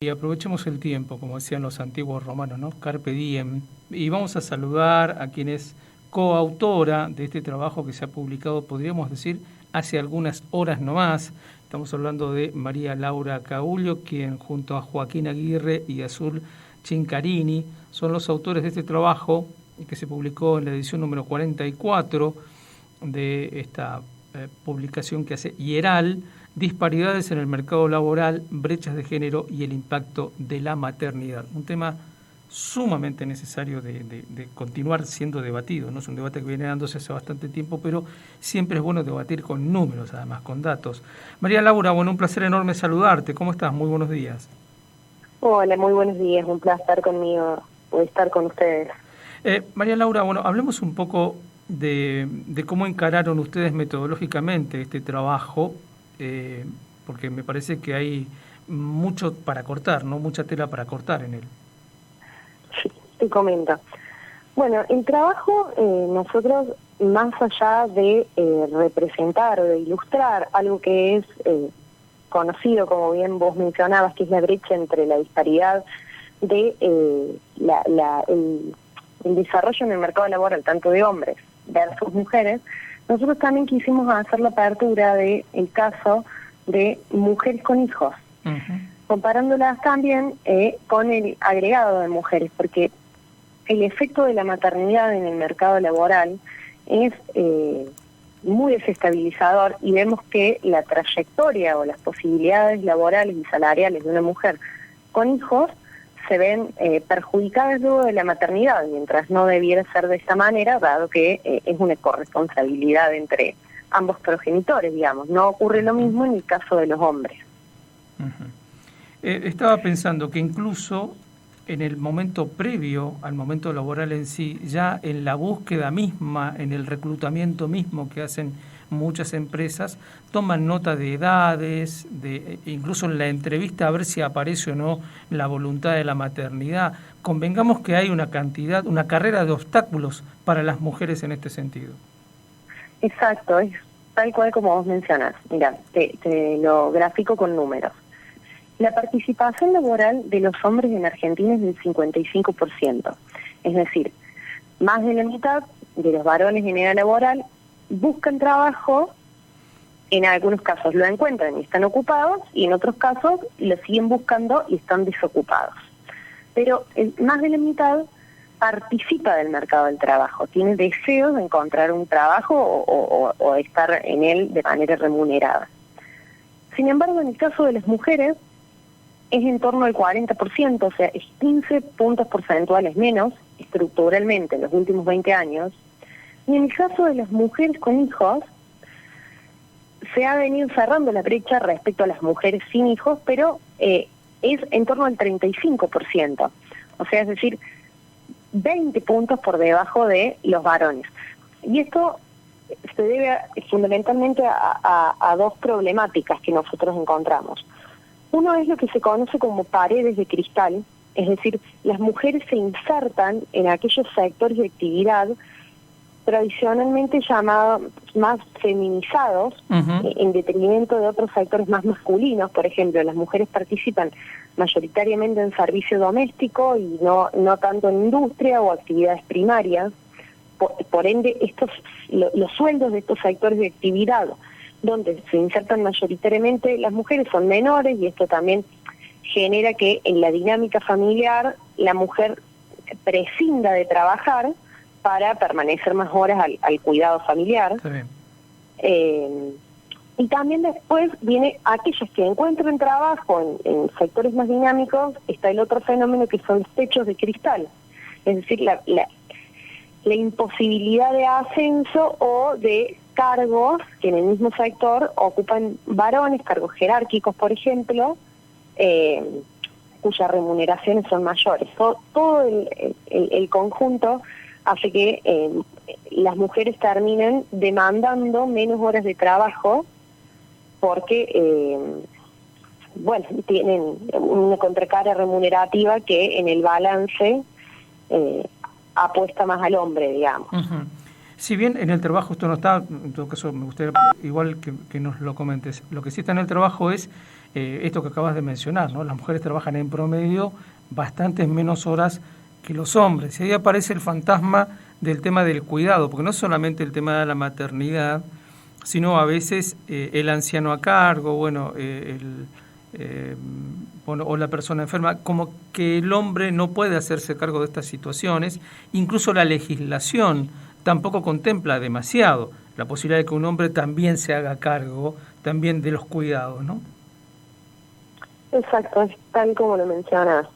Y aprovechemos el tiempo, como decían los antiguos romanos, ¿no? Carpe diem. Y vamos a saludar a quien es coautora de este trabajo que se ha publicado, podríamos decir, hace algunas horas nomás. Estamos hablando de María Laura Caullo, quien junto a Joaquín Aguirre y Azul Chincarini son los autores de este trabajo que se publicó en la edición número 44 de esta publicación que hace Hieral, disparidades en el mercado laboral, brechas de género y el impacto de la maternidad. Un tema sumamente necesario de continuar siendo debatido, ¿no? Es un debate que viene dándose hace bastante tiempo, pero siempre es bueno debatir con números, además, con datos. María Laura, bueno, un placer enorme saludarte. ¿Cómo estás? Muy buenos días. Hola, muy buenos días. Un placer conmigo de estar con ustedes. María Laura, bueno, hablemos un poco de cómo encararon ustedes metodológicamente este trabajo, porque me parece que hay mucho para cortar, ¿no? Mucha tela para cortar en él. Sí, te comento. Bueno, el trabajo, nosotros, más allá de representar o de ilustrar algo que es conocido, como bien vos mencionabas, que es la brecha entre la disparidad de el desarrollo en el mercado laboral, tanto de hombres versus mujeres, nosotros también quisimos hacer la apertura del caso de mujeres con hijos, comparándolas también con el agregado de mujeres, porque el efecto de la maternidad en el mercado laboral es muy desestabilizador, y vemos que la trayectoria o las posibilidades laborales y salariales de una mujer con hijos se ven perjudicadas luego de la maternidad, mientras no debiera ser de esta manera, dado que es una corresponsabilidad entre ambos progenitores, digamos. No ocurre lo mismo en el caso de los hombres. Estaba pensando que incluso en el momento previo al momento laboral en sí, ya en la búsqueda misma, en el reclutamiento mismo que hacen muchas empresas, toman nota de edades, incluso en la entrevista a ver si aparece o no la voluntad de la maternidad. Convengamos que hay una carrera de obstáculos para las mujeres en este sentido. Exacto, es tal cual como vos mencionás. Mira, te lo grafico con números. La participación laboral de los hombres en Argentina es del 55%. Es decir, más de la mitad de los varones en edad laboral buscan trabajo, en algunos casos lo encuentran y están ocupados, y en otros casos lo siguen buscando y están desocupados. Pero más de la mitad participa del mercado del trabajo, tiene deseos de encontrar un trabajo o estar en él de manera remunerada. Sin embargo, en el caso de las mujeres, es en torno al 40%, o sea, es 15 puntos porcentuales menos estructuralmente en los últimos 20 años. Y en el caso de las mujeres con hijos, se ha venido cerrando la brecha respecto a las mujeres sin hijos, pero es en torno al 35%. O sea, es decir, 20 puntos por debajo de los varones. Y esto se debe fundamentalmente a dos problemáticas que nosotros encontramos. Uno es lo que se conoce como paredes de cristal, es decir, las mujeres se insertan en aquellos sectores de actividad tradicionalmente llamados más feminizados, en detrimento de otros sectores más masculinos. Por ejemplo, las mujeres participan mayoritariamente en servicio doméstico y no tanto en industria o actividades primarias. Por ende, los sueldos de estos sectores de actividad donde se insertan mayoritariamente las mujeres son menores, y esto también genera que en la dinámica familiar la mujer prescinda de trabajar para permanecer más horas al cuidado familiar. Y también después viene aquellos que encuentran trabajo en sectores más dinámicos. Está el otro fenómeno, que son los techos de cristal, es decir, la imposibilidad de ascenso o de cargos que en el mismo sector ocupan varones, cargos jerárquicos, por ejemplo, cuyas remuneraciones son mayores. Todo el conjunto hace que las mujeres terminen demandando menos horas de trabajo porque, tienen una contracara remunerativa que en el balance apuesta más al hombre, digamos. Si bien en el trabajo esto no está, en todo caso me gustaría igual que nos lo comentes, lo que sí está en el trabajo es esto que acabas de mencionar, ¿no? Las mujeres trabajan en promedio bastantes menos horas que los hombres. Y ahí aparece el fantasma del tema del cuidado, porque no es solamente el tema de la maternidad, sino a veces el anciano a cargo, bueno, o la persona enferma, como que el hombre no puede hacerse cargo de estas situaciones. Incluso la legislación tampoco contempla demasiado la posibilidad de que un hombre también se haga cargo también de los cuidados, ¿no? Exacto, es tal como lo mencionas.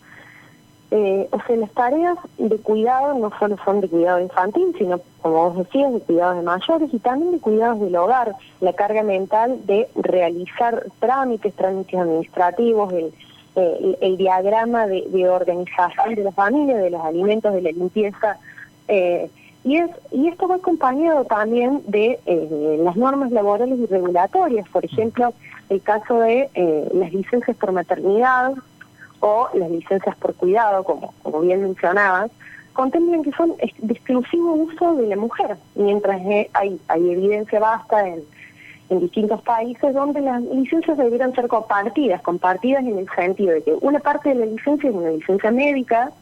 O sea, las tareas de cuidado no solo son de cuidado infantil, sino, como vos decías, de cuidados de mayores y también de cuidados del hogar. La carga mental de realizar trámites administrativos, el diagrama de organización de la familia, de los alimentos, de la limpieza. Y esto va acompañado también de las normas laborales y regulatorias. Por ejemplo, el caso de las licencias por maternidad o las licencias por cuidado, como bien mencionabas, contemplan que son de exclusivo uso de la mujer, mientras hay evidencia vasta en distintos países donde las licencias debieran ser compartidas en el sentido de que una parte de la licencia es una licencia médica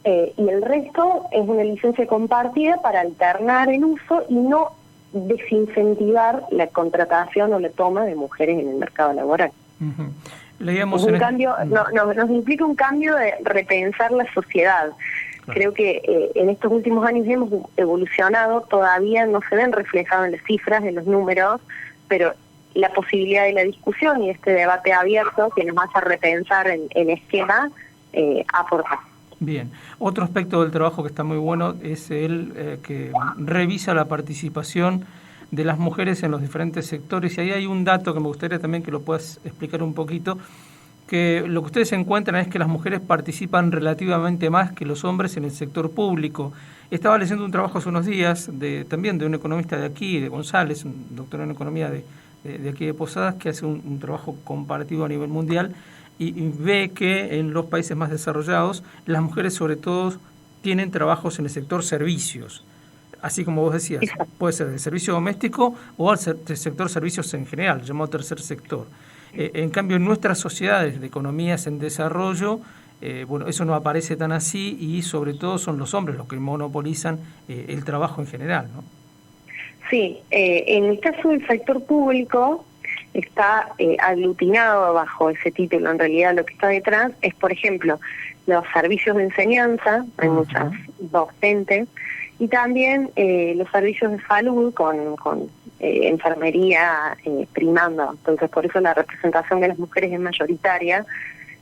y el resto es una licencia compartida para alternar el uso y no desincentivar la contratación o la toma de mujeres en el mercado laboral. Uh-huh. Leíamos un cambio, nos implica un cambio de repensar la sociedad. Claro. Creo que en estos últimos años hemos evolucionado, todavía no se ven reflejados en las cifras, en los números, pero la posibilidad de la discusión y este debate abierto que nos hace repensar el esquema aporta. Bien, otro aspecto del trabajo que está muy bueno es el que revisa la participación de las mujeres en los diferentes sectores, y ahí hay un dato que me gustaría también que lo puedas explicar un poquito, que lo que ustedes encuentran es que las mujeres participan relativamente más que los hombres en el sector público. Estaba leyendo un trabajo hace unos días también de un economista de aquí, de González, un doctor en economía de aquí de Posadas, que hace un trabajo comparativo a nivel mundial y ve que en los países más desarrollados las mujeres sobre todo tienen trabajos en el sector servicios. Así como vos decías, puede ser del servicio doméstico o del sector servicios en general, llamado tercer sector. En cambio, en nuestras sociedades de economías en desarrollo, eso no aparece tan así y sobre todo son los hombres los que monopolizan el trabajo en general, ¿no? Sí, en el caso del sector público está aglutinado bajo ese título. En realidad lo que está detrás es, por ejemplo, los servicios de enseñanza, hay muchas docentes, y también los servicios de salud con enfermería primando. Entonces, por eso la representación de las mujeres es mayoritaria.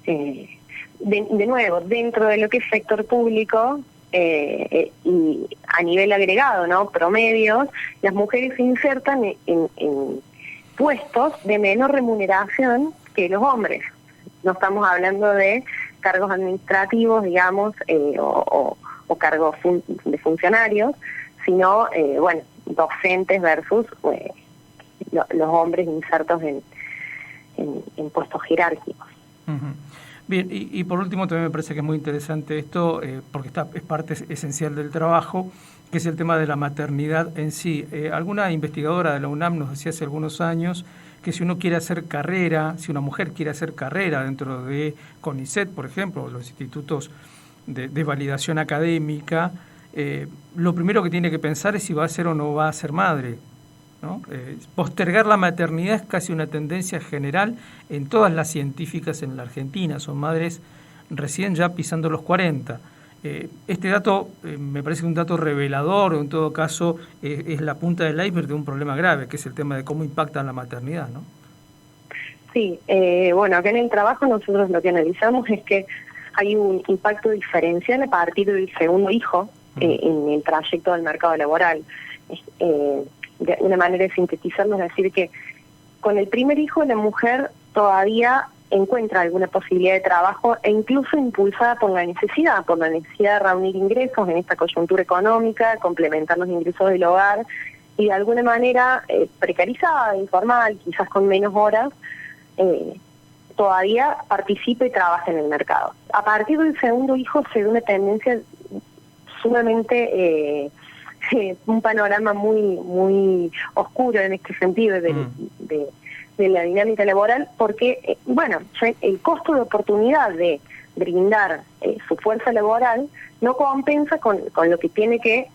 De nuevo, dentro de lo que es sector público y a nivel agregado, ¿no? Promedios, las mujeres se insertan en puestos de menor remuneración que los hombres. No estamos hablando de cargos administrativos, digamos, o cargos de funcionarios, sino, docentes versus los hombres insertos en puestos jerárquicos. Uh-huh. Bien, y por último también me parece que es muy interesante esto, porque es parte esencial del trabajo, que es el tema de la maternidad en sí. Alguna investigadora de la UNAM nos decía hace algunos años que si uno quiere hacer carrera, si una mujer quiere hacer carrera dentro de CONICET, por ejemplo, los institutos de validación académica, lo primero que tiene que pensar es si va a ser o no va a ser madre, ¿no? Postergar la maternidad es casi una tendencia general en todas las científicas en la Argentina, son madres recién ya pisando los 40. Este dato me parece un dato revelador, o en todo caso es la punta del iceberg de un problema grave, que es el tema de cómo impacta la maternidad, ¿no? Sí, acá en el trabajo nosotros lo que analizamos es que hay un impacto diferencial a partir del segundo hijo en el trayecto del mercado laboral. De una manera de sintetizarlo es decir que con el primer hijo la mujer todavía encuentra alguna posibilidad de trabajo e incluso impulsada por la necesidad de reunir ingresos en esta coyuntura económica, complementar los ingresos del hogar y de alguna manera precarizada, informal, quizás con menos horas, todavía participa y trabaja en el mercado. A partir del segundo hijo se da una tendencia sumamente un panorama muy oscuro en este sentido de la dinámica laboral, porque, bueno, el costo de oportunidad de brindar su fuerza laboral no compensa con lo que tiene que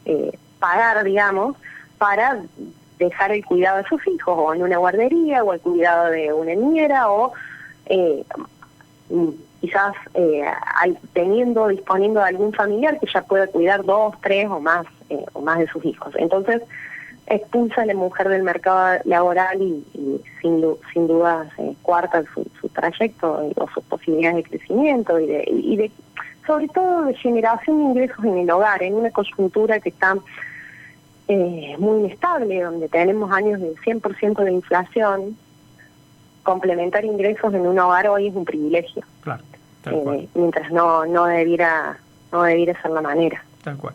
pagar, digamos, para dejar el cuidado de sus hijos, o en una guardería, o el cuidado de una niñera, o quizás disponiendo de algún familiar que ya pueda cuidar 2, 3 o más de sus hijos. Entonces, expulsa a la mujer del mercado laboral y sin duda cuarta su trayecto o sus posibilidades de crecimiento y de sobre todo de generación de ingresos en el hogar, en una coyuntura que está muy inestable, donde tenemos años de 100% de inflación. Complementar ingresos en un hogar hoy es un privilegio. Claro, tal cual. Mientras no debiera ser la manera. Tal cual.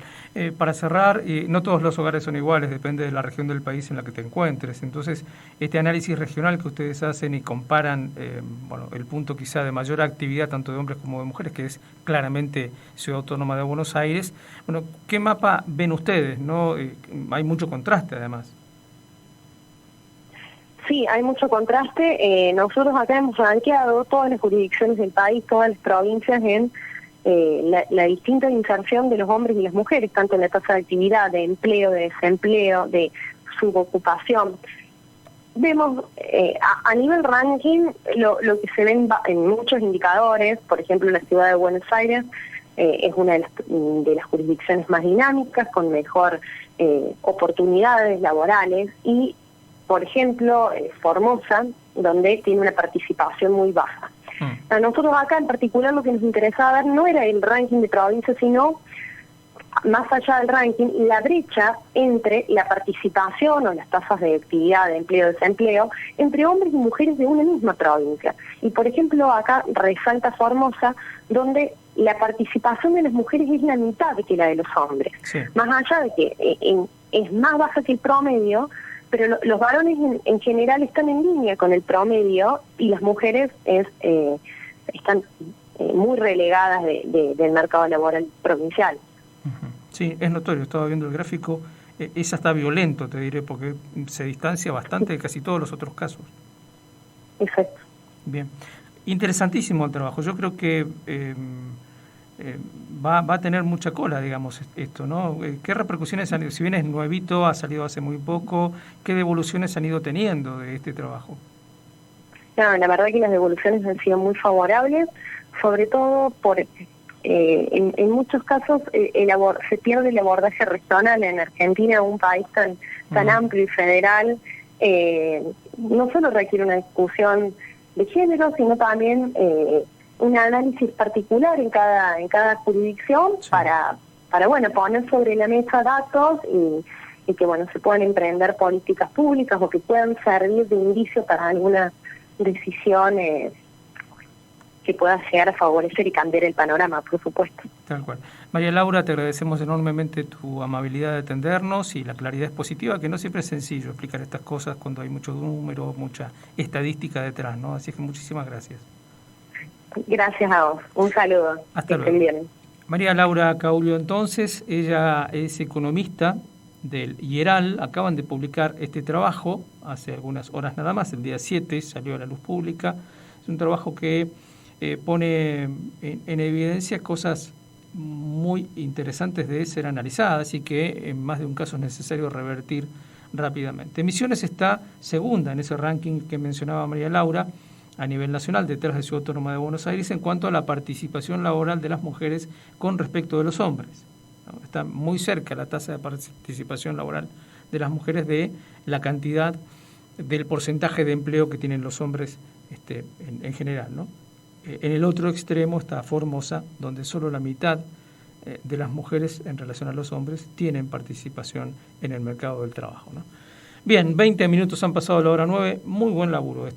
Para cerrar, no todos los hogares son iguales, depende de la región del país en la que te encuentres. Entonces, este análisis regional que ustedes hacen y comparan, el punto quizá de mayor actividad tanto de hombres como de mujeres, que es claramente Ciudad Autónoma de Buenos Aires, ¿qué mapa ven ustedes? ¿No? Hay mucho contraste, además. Sí, hay mucho contraste. Nosotros acá hemos rankeado todas las jurisdicciones del país, todas las provincias en la distinta inserción de los hombres y las mujeres, tanto en la tasa de actividad, de empleo, de desempleo, de subocupación. Vemos a nivel ranking lo que se ven en muchos indicadores. Por ejemplo, la ciudad de Buenos Aires es una de las jurisdicciones más dinámicas, con mejor oportunidades laborales, y por ejemplo Formosa, donde tiene una participación muy baja. A nosotros acá en particular lo que nos interesaba ver no era el ranking de provincias, sino, más allá del ranking, la brecha entre la participación o las tasas de actividad, de empleo, desempleo, entre hombres y mujeres de una misma provincia. Y por ejemplo acá resalta Formosa, donde la participación de las mujeres es la mitad que la de los hombres. Sí. Más allá de que es más baja que el promedio, pero los varones en general están en línea con el promedio, y las mujeres están muy relegadas del mercado laboral provincial. Sí, es notorio, estaba viendo el gráfico, es hasta violento, te diré, porque se distancia bastante de casi todos los otros casos. Exacto. Bien, interesantísimo el trabajo. Yo creo que va a tener mucha cola, digamos, esto, ¿no? ¿Qué repercusiones han ido? Si bien es nuevito, ha salido hace muy poco, ¿qué devoluciones han ido teniendo de este trabajo? No, la verdad que las devoluciones han sido muy favorables, sobre todo por en muchos casos se pierde el abordaje regional. En Argentina, un país tan amplio y federal, no solo requiere una discusión de género, sino también un análisis particular en cada jurisdicción. Sí. para poner sobre la mesa datos y que se puedan emprender políticas públicas, o que puedan servir de indicio para alguna decisión que pueda llegar a favorecer y cambiar el panorama, por supuesto. Tal cual. María Laura, te agradecemos enormemente tu amabilidad de atendernos y la claridad expositiva, que no siempre es sencillo explicar estas cosas cuando hay muchos números, mucha estadística detrás, ¿no? Así que muchísimas gracias. Gracias a vos. Un saludo. Hasta luego. Bien. María Laura Caulio, entonces, ella es economista del IERAL. Acaban de publicar este trabajo hace algunas horas nada más, el día 7 salió a la luz pública. Es un trabajo que pone en evidencia cosas muy interesantes de ser analizadas y que en más de un caso es necesario revertir rápidamente. Misiones está segunda en ese ranking que mencionaba María Laura a nivel nacional, detrás de Ciudad Autónoma de Buenos Aires, en cuanto a la participación laboral de las mujeres con respecto de los hombres. Está muy cerca la tasa de participación laboral de las mujeres de la cantidad del porcentaje de empleo que tienen los hombres en general, ¿no? En el otro extremo está Formosa, donde solo la mitad de las mujeres en relación a los hombres tienen participación en el mercado del trabajo, ¿no? Bien, 20 minutos han pasado a la hora 9, muy buen laburo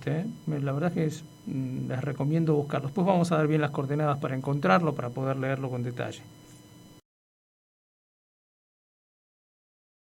la verdad que les recomiendo buscarlo. Después vamos a dar bien las coordenadas para encontrarlo, para poder leerlo con detalle.